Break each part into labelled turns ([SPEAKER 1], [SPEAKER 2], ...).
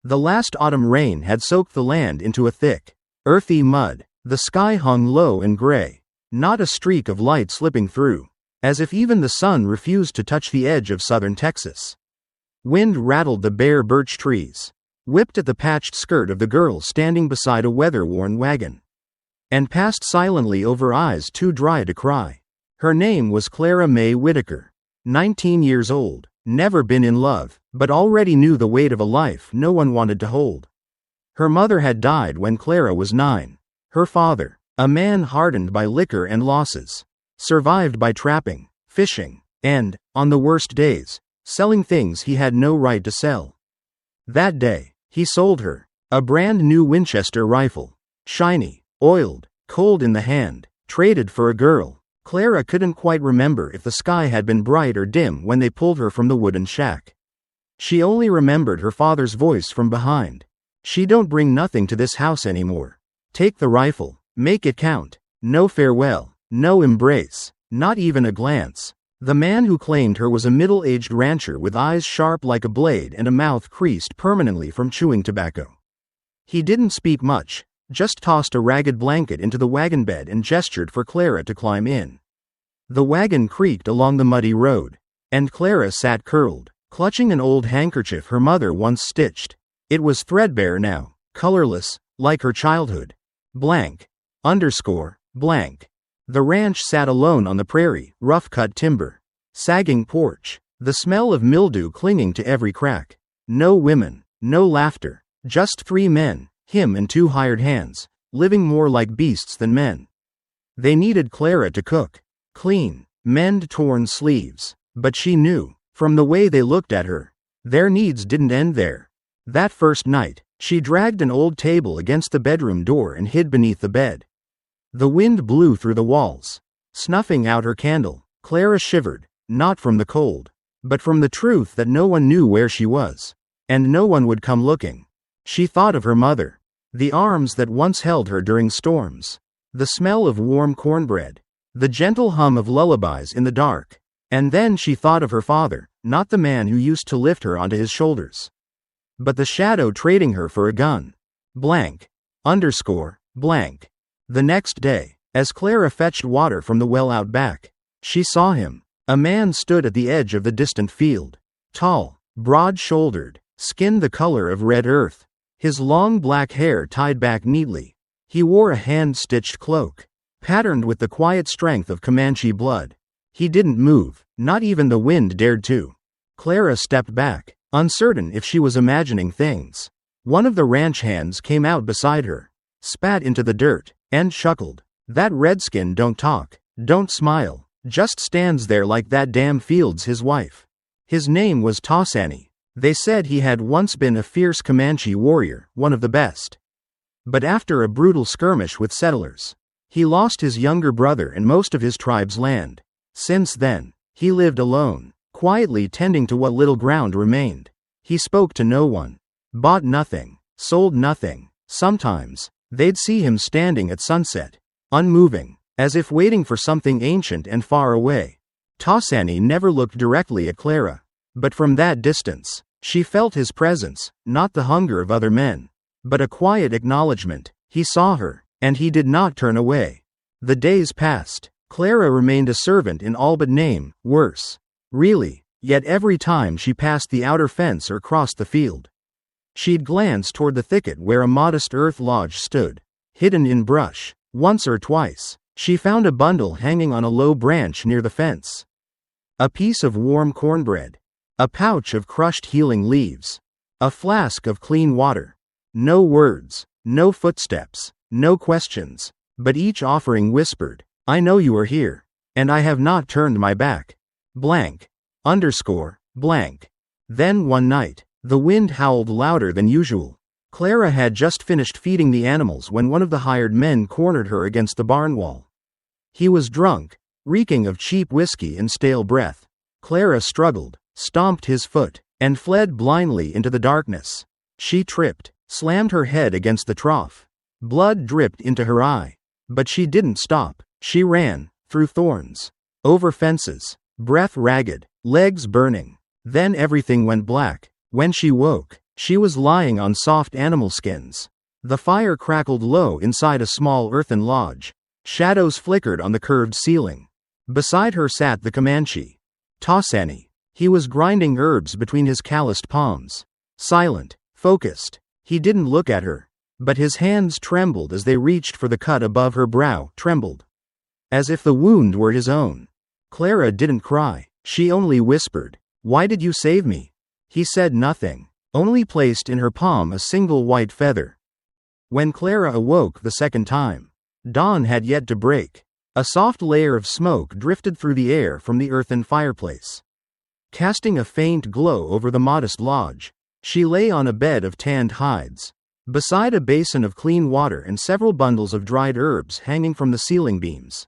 [SPEAKER 1] The last autumn rain had soaked the land into a thick, earthy mud. The sky hung low and gray, not a streak of light slipping through, as if even the sun refused to touch the edge of southern Texas. Wind rattled the bare birch trees, whipped at the patched skirt of the girl standing beside a weather-worn wagon, and passed silently over eyes too dry to cry. Her name was Clara May Whitaker, 19 years old, never been in love, but already knew the weight of a life no one wanted to hold. Her mother had died when Clara was 9. Her father, a man hardened by liquor and losses, survived by trapping, fishing, and, on the worst days, selling things he had no right to sell. That day, he sold her a brand new Winchester rifle, shiny, oiled, cold in the hand, traded for a girl. Clara couldn't quite remember if the sky had been bright or dim when they pulled her from the wooden shack. She only remembered her father's voice from behind. "She don't bring nothing to this house anymore. Take the rifle, make it count. No farewell, no embrace, not even a glance." The man who claimed her was a middle-aged rancher with eyes sharp like a blade and a mouth creased permanently from chewing tobacco. He didn't speak much, just tossed a ragged blanket into the wagon bed and gestured for Clara to climb in. The wagon creaked along the muddy road, and Clara sat curled, clutching an old handkerchief her mother once stitched. It was threadbare now, colorless, like her childhood. Blank. Blank. The ranch sat alone on the prairie, rough-cut timber, sagging porch, the smell of mildew clinging to every crack. No women, no laughter, just 3 men, him and 2 hired hands, living more like beasts than men. They needed Clara to cook, clean, mend torn sleeves, but she knew, from the way they looked at her, their needs didn't end there. That first night, she dragged an old table against the bedroom door and hid beneath the bed. The wind blew through the walls, snuffing out her candle. Clara shivered, not from the cold, but from the truth that no one knew where she was, and no one would come looking. She thought of her mother, the arms that once held her during storms, the smell of warm cornbread, the gentle hum of lullabies in the dark, and then she thought of her father, not the man who used to lift her onto his shoulders, but the shadow trading her for a gun. Blank. The next day, as Clara fetched water from the well out back, she saw him. A man stood at the edge of the distant field. Tall, broad-shouldered, skin the color of red earth, his long black hair tied back neatly. He wore a hand-stitched cloak, patterned with the quiet strength of Comanche blood. He didn't move, not even the wind dared to. Clara stepped back, uncertain if she was imagining things. One of the ranch hands came out beside her, spat into the dirt, and chuckled. "That redskin don't talk, don't smile, just stands there like that damn Fields his wife." His name was Tassani. They said he had once been a fierce Comanche warrior, one of the best. But after a brutal skirmish with settlers, he lost his younger brother and most of his tribe's land. Since then, he lived alone, quietly tending to what little ground remained. He spoke to no one, bought nothing, sold nothing. Sometimes, they'd see him standing at sunset, unmoving, as if waiting for something ancient and far away. Tassani never looked directly at Clara, but from that distance, she felt his presence, not the hunger of other men, but a quiet acknowledgement. He saw her, and he did not turn away. The days passed. Clara remained a servant in all but name, worse. Really, yet every time she passed the outer fence or crossed the field, she'd glance toward the thicket where a modest earth lodge stood, hidden in brush. Once or twice, she found a bundle hanging on a low branch near the fence. A piece of warm cornbread, a pouch of crushed healing leaves, a flask of clean water. No words, no footsteps, no questions, but each offering whispered, "I know you are here, and I have not turned my back." Blank. Then one night, the wind howled louder than usual. Clara had just finished feeding the animals when one of the hired men cornered her against the barn wall. He was drunk, reeking of cheap whiskey and stale breath. Clara struggled, stomped his foot, and fled blindly into the darkness. She tripped, slammed her head against the trough. Blood dripped into her eye. But she didn't stop. She ran, through thorns, over fences, breath ragged, legs burning. Then everything went black. When she woke, She was lying on soft animal skins. The fire crackled low inside a small earthen lodge. Shadows flickered on the curved ceiling. Beside her sat the Comanche, Tosani. He was grinding herbs between his calloused palms. Silent, focused. He didn't look at her, but his hands trembled as they reached for the cut above her brow, trembled, as if the wound were his own. Clara didn't cry. She only whispered, "Why did you save me?" He said nothing, only placed in her palm a single white feather. When Clara awoke the second time, dawn had yet to break. A soft layer of smoke drifted through the air from the earthen fireplace, casting a faint glow over the modest lodge. She lay on a bed of tanned hides, beside a basin of clean water and several bundles of dried herbs hanging from the ceiling beams.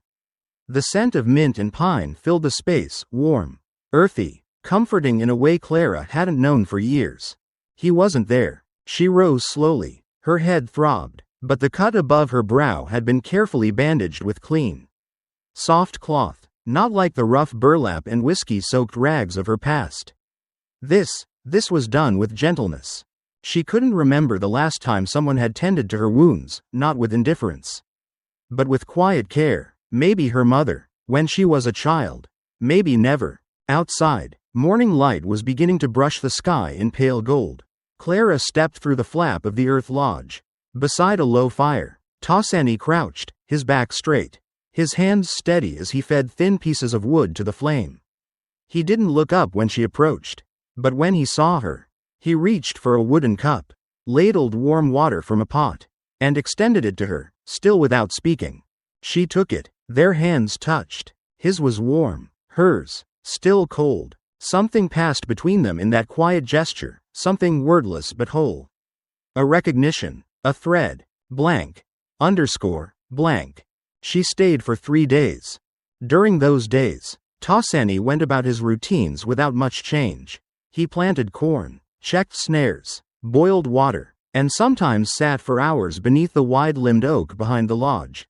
[SPEAKER 1] The scent of mint and pine filled the space, warm, earthy, comforting in a way Clara hadn't known for years. He wasn't there. She rose slowly. Her head throbbed, but the cut above her brow had been carefully bandaged with clean, soft cloth, not like the rough burlap and whiskey-soaked rags of her past. This was done with gentleness. She couldn't remember the last time someone had tended to her wounds, not with indifference, but with quiet care. Maybe her mother, when she was a child. Maybe never. Outside, morning light was beginning to brush the sky in pale gold. Clara stepped through the flap of the earth lodge. Beside a low fire, Tosani crouched, his back straight, his hands steady as he fed thin pieces of wood to the flame. He didn't look up when she approached, but when he saw her, he reached for a wooden cup, ladled warm water from a pot, and extended it to her, still without speaking. She took it. Their hands touched. His was warm, hers, still cold. Something passed between them in that quiet gesture, something wordless but whole. A recognition, a thread, blank, underscore, blank. She stayed for 3 days. During those days, Tosani went about his routines without much change. He planted corn, checked snares, boiled water, and sometimes sat for hours beneath the wide-limbed oak behind the lodge,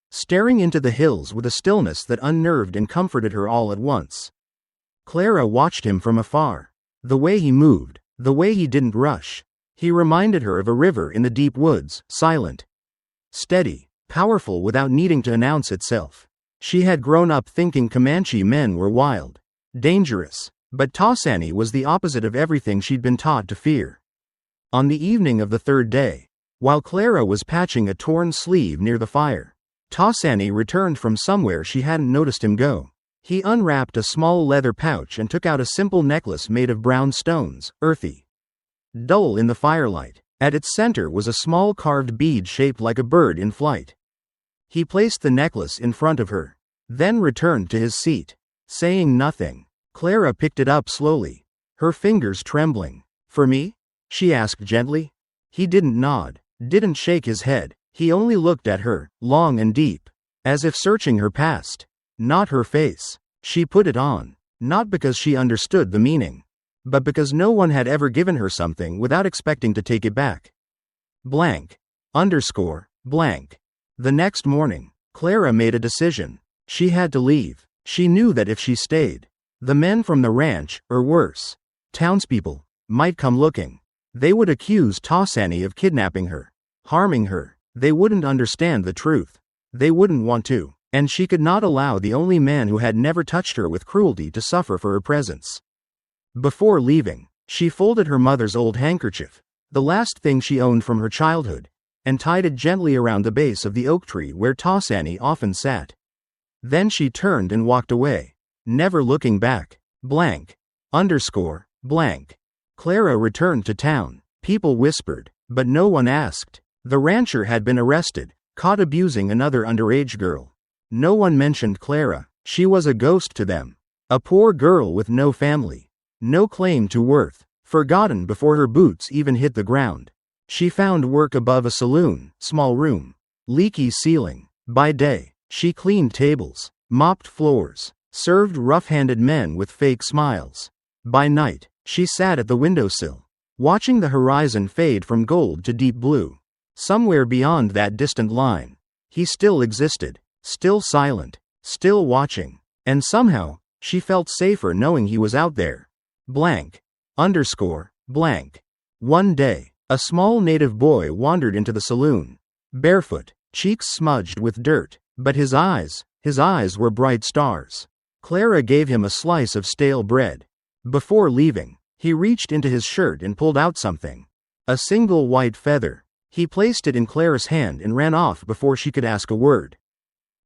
[SPEAKER 1] staring into the hills with a stillness that unnerved and comforted her all at once. Clara watched him from afar. The way he moved, the way he didn't rush. He reminded her of a river in the deep woods, silent, steady, powerful without needing to announce itself. She had grown up thinking Comanche men were wild, dangerous, but Tosani was the opposite of everything she'd been taught to fear. On the evening of the third day, while Clara was patching a torn sleeve near the fire, Tosani returned from somewhere she hadn't noticed him go. He unwrapped a small leather pouch and took out a simple necklace made of brown stones, earthy, dull in the firelight. At its center was a small carved bead shaped like a bird in flight. He placed the necklace in front of her, then returned to his seat. Saying nothing, Clara picked it up slowly, her fingers trembling. "For me?" she asked gently. He didn't nod, didn't shake his head. He only looked at her, long and deep, as if searching her past, not her face. She put it on, not because she understood the meaning, but because no one had ever given her something without expecting to take it back. Blank. Underscore. Blank. The next morning, Clara made a decision. She had to leave. She knew that if she stayed, the men from the ranch, or worse, townspeople, might come looking. They would accuse Tosani of kidnapping her, harming her. They wouldn't understand the truth. They wouldn't want to. And she could not allow the only man who had never touched her with cruelty to suffer for her presence. Before leaving, she folded her mother's old handkerchief, the last thing she owned from her childhood, and tied it gently around the base of the oak tree where Tosani often sat. Then she turned and walked away, never looking back. Blank. Underscore. Blank. Clara returned to town. People whispered, but no one asked. The rancher had been arrested, caught abusing another underage girl. No one mentioned Clara. She was a ghost to them. A poor girl with no family, no claim to worth, forgotten before her boots even hit the ground. She found work above a saloon, small room, leaky ceiling. By day, she cleaned tables, mopped floors, served rough-handed men with fake smiles. By night, she sat at the windowsill, watching the horizon fade from gold to deep blue. Somewhere beyond that distant line, he still existed, still silent, still watching, and somehow, she felt safer knowing he was out there. Blank. Underscore. Blank. One day, a small native boy wandered into the saloon. Barefoot, cheeks smudged with dirt, but his eyes were bright stars. Clara gave him a slice of stale bread. Before leaving, he reached into his shirt and pulled out something. A single white feather. He placed it in Clara's hand and ran off before she could ask a word.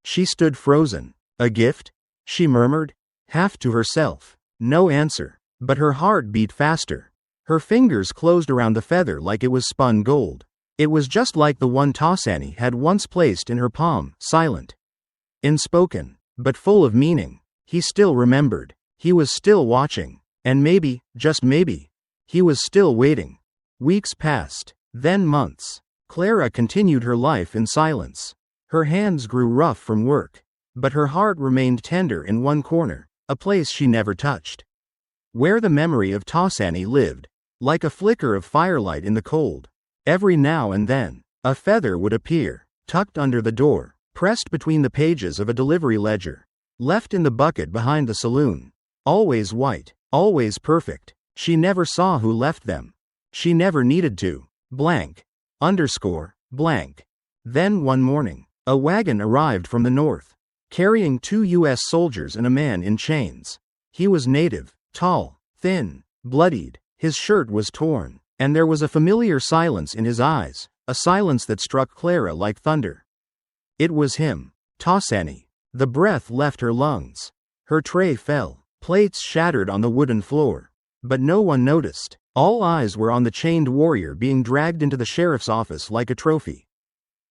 [SPEAKER 1] She stood frozen. A gift? She murmured, half to herself. No answer, but her heart beat faster. Her fingers closed around the feather like it was spun gold. It was just like the one Tasani had once placed in her palm, silent, unspoken, but full of meaning. He still remembered. He was still watching. And maybe, just maybe, he was still waiting. Weeks passed, then months. Clara continued her life in silence. Her hands grew rough from work, but her heart remained tender in one corner, a place she never touched, where the memory of Tasani lived, like a flicker of firelight in the cold. Every now and then, a feather would appear, tucked under the door, pressed between the pages of a delivery ledger, left in the bucket behind the saloon. Always white, always perfect. She never saw who left them. She never needed to. Blank. Blank. Then one morning, a wagon arrived from the north, carrying 2 U.S. soldiers and a man in chains. He was native, tall, thin, bloodied. His shirt was torn, and there was a familiar silence in his eyes, a silence that struck Clara like thunder. It was him, Tasani. The breath left her lungs. Her tray fell. Plates shattered on the wooden floor. But no one noticed. All eyes were on the chained warrior being dragged into the sheriff's office like a trophy.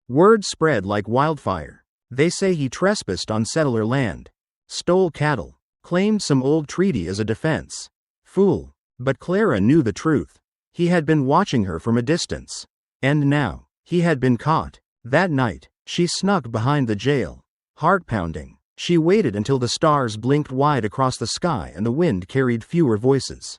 [SPEAKER 1] Word spread like wildfire. They say he trespassed on settler land, stole cattle, claimed some old treaty as a defense. Fool. But Clara knew the truth. He had been watching her from a distance. And now, he had been caught. That night, she snuck behind the jail, heart pounding. She waited until the stars blinked wide across the sky and the wind carried fewer voices.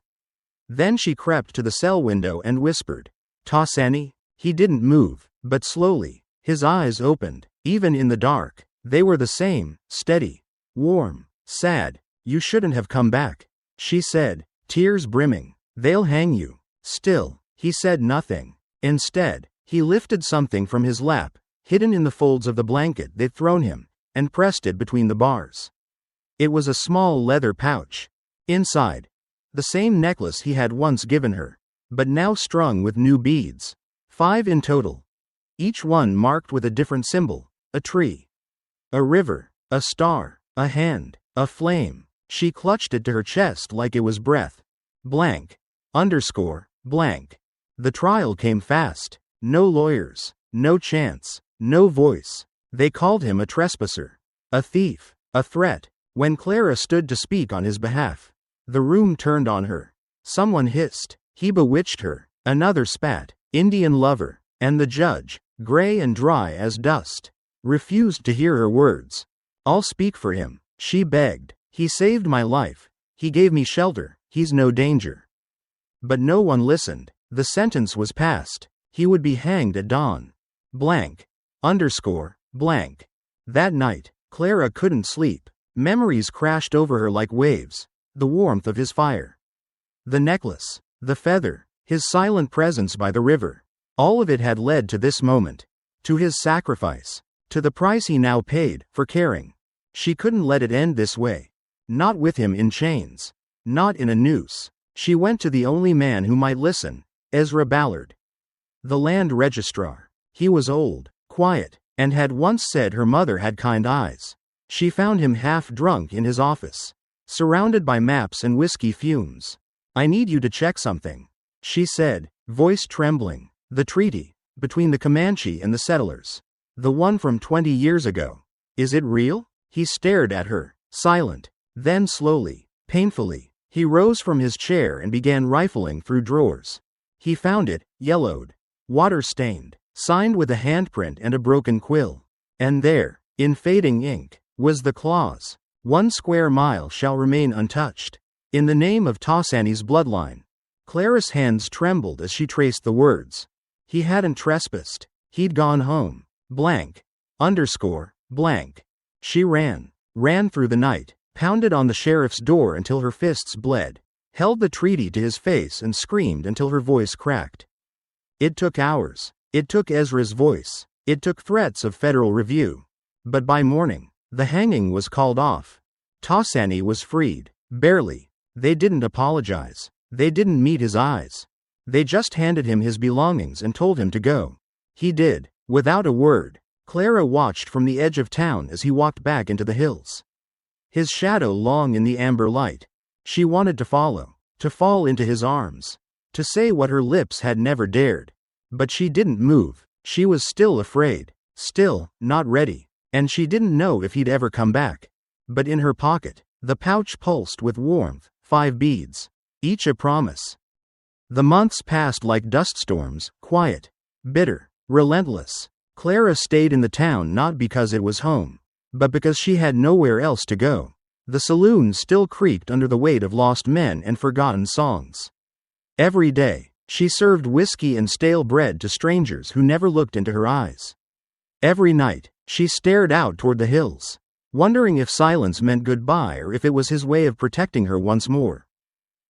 [SPEAKER 1] Then she crept to the cell window and whispered, "Tasani?" He didn't move, but slowly, his eyes opened. Even in the dark, they were the same, steady, warm, sad. "You shouldn't have come back," she said, tears brimming. "They'll hang you." Still, he said nothing. Instead, he lifted something from his lap, hidden in the folds of the blanket they'd thrown him, and pressed it between the bars. It was a small leather pouch. Inside, the same necklace he had once given her, but now strung with new beads. 5 in total. Each one marked with a different symbol, a tree, a river, a star, a hand, a flame. She clutched it to her chest like it was breath. Blank. Blank. The trial came fast. No lawyers, no chance, no voice. They called him a trespasser, a thief, a threat. When Clara stood to speak on his behalf, the room turned on her. Someone hissed, "He bewitched her." Another spat, "Indian lover." And the judge, gray and dry as dust, refused to hear her words. "I'll speak for him," she begged. "He saved my life. He gave me shelter. He's no danger." But no one listened. The sentence was passed. He would be hanged at dawn. Blank. That night, Clara couldn't sleep. Memories crashed over her like waves. The warmth of his fire, the necklace, the feather, his silent presence by the river. All of it had led to this moment, to his sacrifice, to the price he now paid for caring. She couldn't let it end this way. Not with him in chains. Not in a noose. She went to the only man who might listen, Ezra Ballard, the land registrar. He was old, quiet, and had once said her mother had kind eyes. She found him half drunk in his office, surrounded by maps and whiskey fumes. "I need you to check something," she said, voice trembling. "The treaty, between the Comanche and the settlers. The one from 20 years ago. Is it real?" He stared at her, silent. Then slowly, painfully, he rose from his chair and began rifling through drawers. He found it, yellowed, water-stained, signed with a handprint and a broken quill. And there, in fading ink, was the clause, "1 square mile shall remain untouched. In the name of Tasani's bloodline." Clara's hands trembled as she traced the words. He hadn't trespassed. He'd gone home. Blank. She ran through the night, pounded on the sheriff's door until her fists bled, held the treaty to his face and screamed until her voice cracked. It took hours. It took Ezra's voice. It took threats of federal review. But by morning, the hanging was called off. Tasani was freed. Barely. They didn't apologize. They didn't meet his eyes. They just handed him his belongings and told him to go. He did, without a word. Clara watched from the edge of town as he walked back into the hills. His shadow long in the amber light. She wanted to follow, to fall into his arms, to say what her lips had never dared. But she didn't move. She was still afraid, still, not ready, and she didn't know if he'd ever come back. But in her pocket, the pouch pulsed with warmth, 5 beads, each a promise. The months passed like dust storms, quiet, bitter, relentless. Clara stayed in the town not because it was home, but because she had nowhere else to go. The saloon still creaked under the weight of lost men and forgotten songs. Every day, she served whiskey and stale bread to strangers who never looked into her eyes. Every night, she stared out toward the hills, wondering if silence meant goodbye or if it was his way of protecting her once more.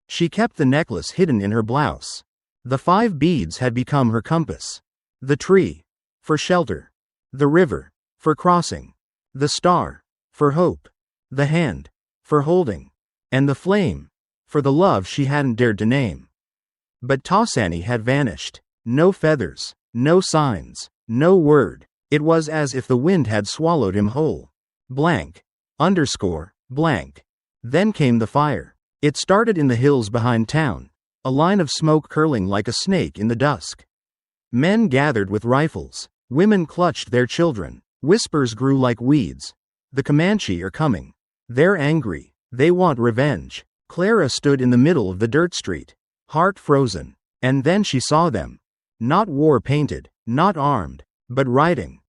[SPEAKER 1] She kept the necklace hidden in her blouse. The 5 beads had become her compass. The tree, for shelter. The river, for crossing. The star, for hope. The hand, for holding. And the flame, for the love she hadn't dared to name. But Tasani had vanished. No feathers, no signs, no word. It was as if the wind had swallowed him whole. Blank. Blank. Then came the fire. It started in the hills behind town, a line of smoke curling like a snake in the dusk. Men gathered with rifles. Women clutched their children. Whispers grew like weeds. The Comanche are coming. They're angry. They want revenge. Clara stood in the middle of the dirt street, heart frozen. And then she saw them. Not war-painted, not armed, but riding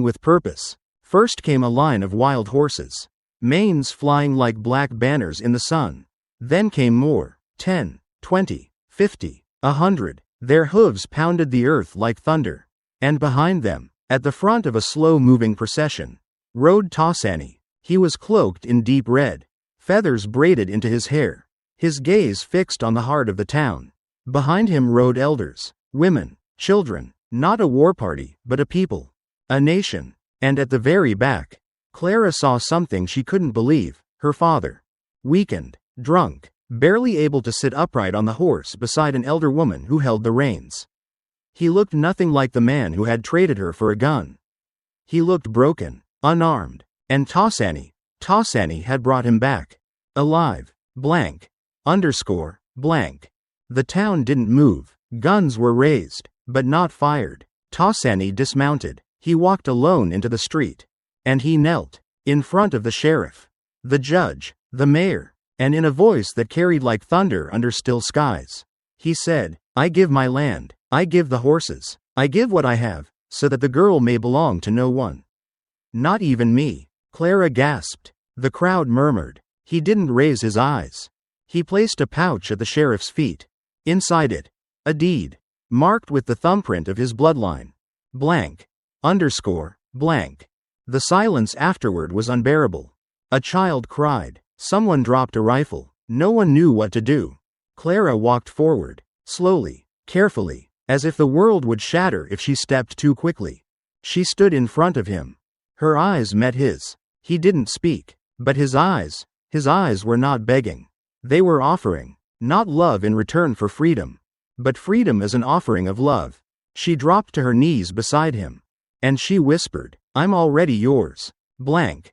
[SPEAKER 1] with purpose. First came a line of wild horses, manes flying like black banners in the sun. Then came more, 10, 20, 50, 100. Their hooves pounded the earth like thunder. And behind them, at the front of a slow-moving procession, rode Tasani. He was cloaked in deep red, feathers braided into his hair, his gaze fixed on the heart of the town. Behind him rode elders, women, children, not a war party, but a people, a nation. And at the very back, Clara saw something she couldn't believe. Her father, weakened, drunk, barely able to sit upright on the horse beside an elder woman who held the reins. He looked nothing like the man who had traded her for a gun. He looked broken, unarmed, and Tasani had brought him back, alive, blank. The town didn't move. Guns were raised, but not fired. Tasani dismounted. He walked alone into the street. And he knelt, in front of the sheriff, the judge, the mayor, and in a voice that carried like thunder under still skies, he said, "I give my land, I give the horses, I give what I have, so that the girl may belong to no one." "Not even me," Clara gasped. The crowd murmured. He didn't raise his eyes. He placed a pouch at the sheriff's feet. Inside it, a deed, marked with the thumbprint of his bloodline. Blank. The silence afterward was unbearable. A child cried. Someone dropped a rifle. No one knew what to do. Clara walked forward, slowly, carefully, as if the world would shatter if she stepped too quickly. She stood in front of him. Her eyes met his. He didn't speak, but his eyes were not begging. They were offering, not love in return for freedom, but freedom as an offering of love. She dropped to her knees beside him. And she whispered, "I'm already yours. Blank.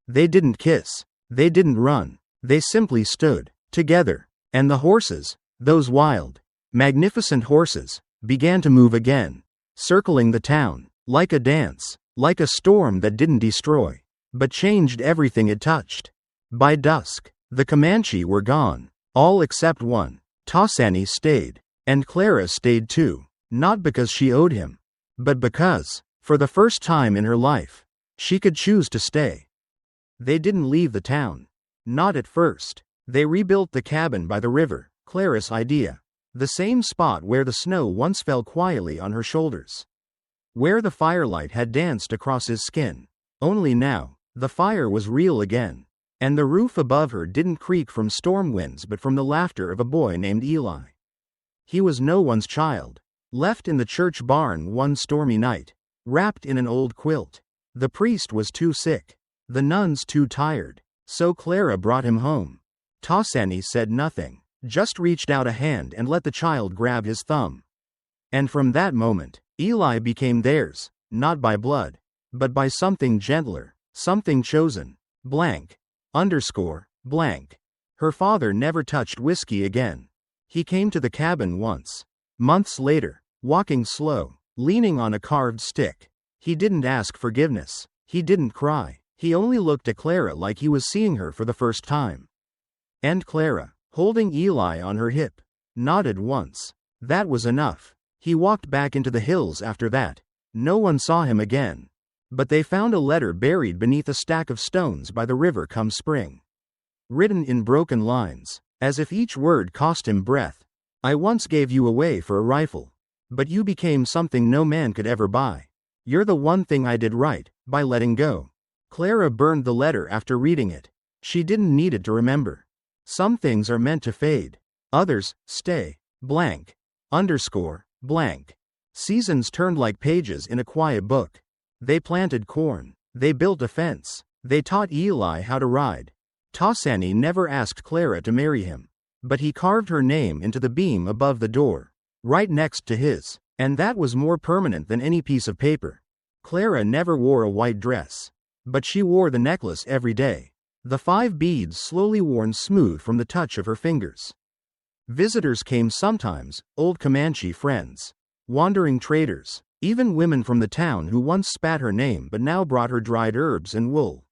[SPEAKER 1] They didn't kiss. They didn't run. They simply stood, together. And the horses, those wild, magnificent horses, began to move again, circling the town, like a dance, like a storm that didn't destroy, but changed everything it touched. By dusk, the Comanche were gone, all except one. Tasani stayed, and Clara stayed too. Not because she owed him, but because, for the first time in her life, she could choose to stay. They didn't leave the town. Not at first. They rebuilt the cabin by the river, Clara's idea. The same spot where the snow once fell quietly on her shoulders. Where the firelight had danced across his skin. Only now, the fire was real again. And the roof above her didn't creak from storm winds but from the laughter of a boy named Eli. He was no one's child, left in the church barn one stormy night, wrapped in an old quilt. The priest was too sick, the nuns too tired, so Clara brought him home. Tasani said nothing, just reached out a hand and let the child grab his thumb. And from that moment, Eli became theirs, not by blood, but by something gentler, something chosen. Blank. Underscore. Blank. Her father never touched whiskey again. He came to the cabin once. Months later, walking slow, leaning on a carved stick. He didn't ask forgiveness. He didn't cry. He only looked at Clara like he was seeing her for the first time. And Clara, holding Eli on her hip, nodded once. That was enough. He walked back into the hills after that. No one saw him again. But they found a letter buried beneath a stack of stones by the river come spring. Written in broken lines, as if each word cost him breath. I once gave you away for a rifle. But you became something no man could ever buy. You're the one thing I did right, by letting go. Clara burned the letter after reading it. She didn't need it to remember. Some things are meant to fade. Others, stay. Blank. Underscore. Blank. Seasons turned like pages in a quiet book. They planted corn. They built a fence. They taught Eli how to ride. Tasani never asked Clara to marry him. But he carved her name into the beam above the door, right next to his. And that was more permanent than any piece of paper. Clara never wore a white dress. But she wore the necklace every day. The 5 beads slowly worn smooth from the touch of her fingers. Visitors came sometimes, old Comanche friends, wandering traders, even women from the town who once spat her name but now brought her dried herbs and wool.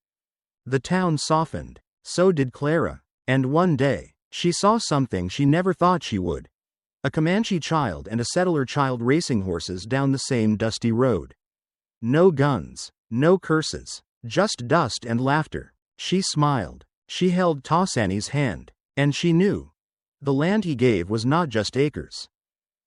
[SPEAKER 1] The town softened, so did Clara, and one day, she saw something she never thought she would. A Comanche child and a settler child racing horses down the same dusty road. No guns, no curses, just dust and laughter. She smiled. She held Tasani's hand, and she knew. The land he gave was not just acres.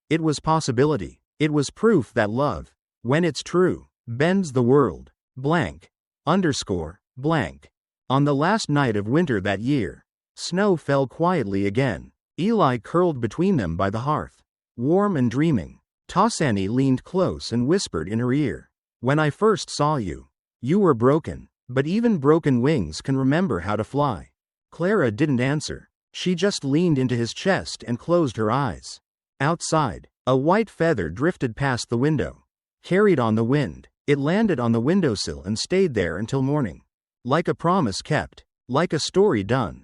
[SPEAKER 1] It was possibility. It was proof that love, when it's true, bends the world. Blank. Underscore. Blank. On the last night of winter that year, snow fell quietly again. Eli curled between them by the hearth, warm and dreaming. Tasani leaned close and whispered in her ear. When I first saw you, you were broken, but even broken wings can remember how to fly. Clara didn't answer. She just leaned into his chest and closed her eyes. Outside, a white feather drifted past the window. Carried on the wind, it landed on the windowsill and stayed there until morning. Like a promise kept, like a story done.